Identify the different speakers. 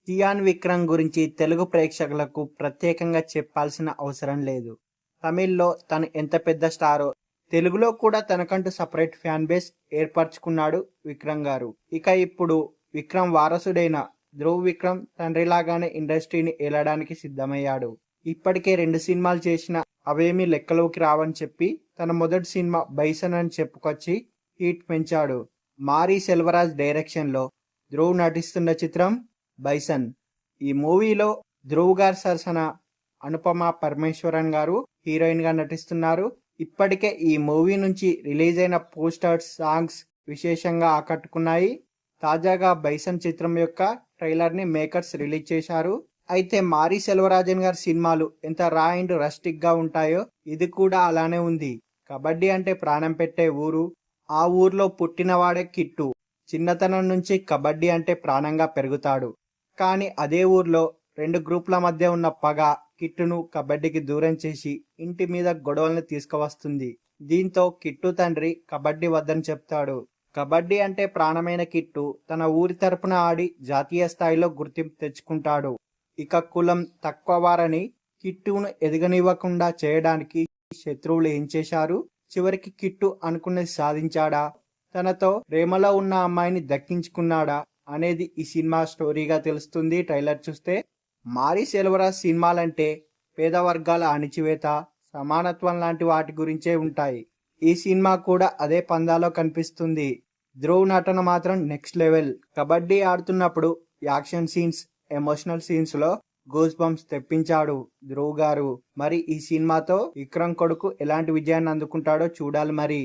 Speaker 1: చియాన్ విక్రమ్ గురించి తెలుగు ప్రేక్షకులకు ప్రత్యేకంగా చెప్పాల్సిన అవసరం లేదు. తమిళ్లో తను ఎంత పెద్ద స్టారో తెలుగులో కూడా తనకంటూ సపరేట్ ఫ్యాన్ బేస్ ఏర్పరచుకున్నాడు విక్రమ్ గారు. ఇక ఇప్పుడు విక్రమ్ వారసుడైన ధ్రువ్ విక్రమ్ తండ్రిలాగానే ఇండస్ట్రీని ఏలడానికి సిద్ధమయ్యాడు. ఇప్పటికే 2 సినిమాలు చేసిన అవేమీ లెక్కలోకి రావని చెప్పి తన మొదటి సినిమా బైసన్ అని చెప్పుకొచ్చి హీట్ పెంచాడు. మారీ సెల్వరాజ్ డైరెక్షన్లో ధ్రువ్ నటిస్తున్న చిత్రం బైసన్. ఈ మూవీలో ధ్రువ్ గారి సరసన అనుపమ పరమేశ్వరన్ గారు హీరోయిన్ గా నటిస్తున్నారు. ఇప్పటికే ఈ మూవీ నుంచి రిలీజ్ అయిన పోస్టర్స్, సాంగ్స్ విశేషంగా ఆకట్టుకున్నాయి. తాజాగా బైసన్ చిత్రం యొక్క ట్రైలర్ ని మేకర్స్ రిలీజ్ చేశారు. అయితే మారీ సెల్వరాజన్ గారి సినిమాలు ఎంత రా అండ్ రస్టిక్ గా ఉంటాయో ఇది కూడా అలానే ఉంది. కబడ్డీ అంటే ప్రాణం పెట్టే ఊరు. ఆ ఊర్లో పుట్టినవాడే కిట్టు. చిన్నతనం నుంచి కబడ్డీ అంటే ప్రాణంగా పెరుగుతాడు. కానీ అదే ఊర్లో 2 గ్రూపుల మధ్య ఉన్న పగ కిట్టును కబడ్డీకి దూరం చేసి ఇంటి మీద గొడవల్ని తీసుకువస్తుంది. దీంతో కిట్టు తండ్రి కబడ్డీ వద్దని చెప్తాడు. కబడ్డీ అంటే ప్రాణమైన కిట్టు తన ఊరి తరపున ఆడి జాతీయ స్థాయిలో గుర్తింపు తెచ్చుకుంటాడు. ఇక కులం తక్కువ వారని కిట్టును ఎదగనివ్వకుండా చేయడానికి శత్రువులు ఏం చేశారు? చివరికి కిట్టు అనుకున్నది సాధించాడా? తనతో ప్రేమలో ఉన్న అమ్మాయిని దక్కించుకున్నాడా అనేది ఈ సినిమా స్టోరీగా తెలుస్తుంది ట్రైలర్ చూస్తే. మారీ సెల్వరాజ్ సినిమాలంటే పేద వర్గాల అణిచివేత, సమానత్వం లాంటి వాటి గురించే ఉంటాయి. ఈ సినిమా కూడా అదే పందాలో కనిపిస్తుంది. ధ్రువ్ నటన మాత్రం నెక్స్ట్ లెవెల్. కబడ్డీ ఆడుతున్నప్పుడు యాక్షన్ సీన్స్, ఎమోషనల్ సీన్స్ లో గూస్ బంప్స్ తెప్పించాడు ధ్రువ్ గారు. మరి ఈ సినిమాతో విక్రమ్ కొడుకు ఎలాంటి విజయాన్ని అందుకుంటాడో చూడాలి మరి.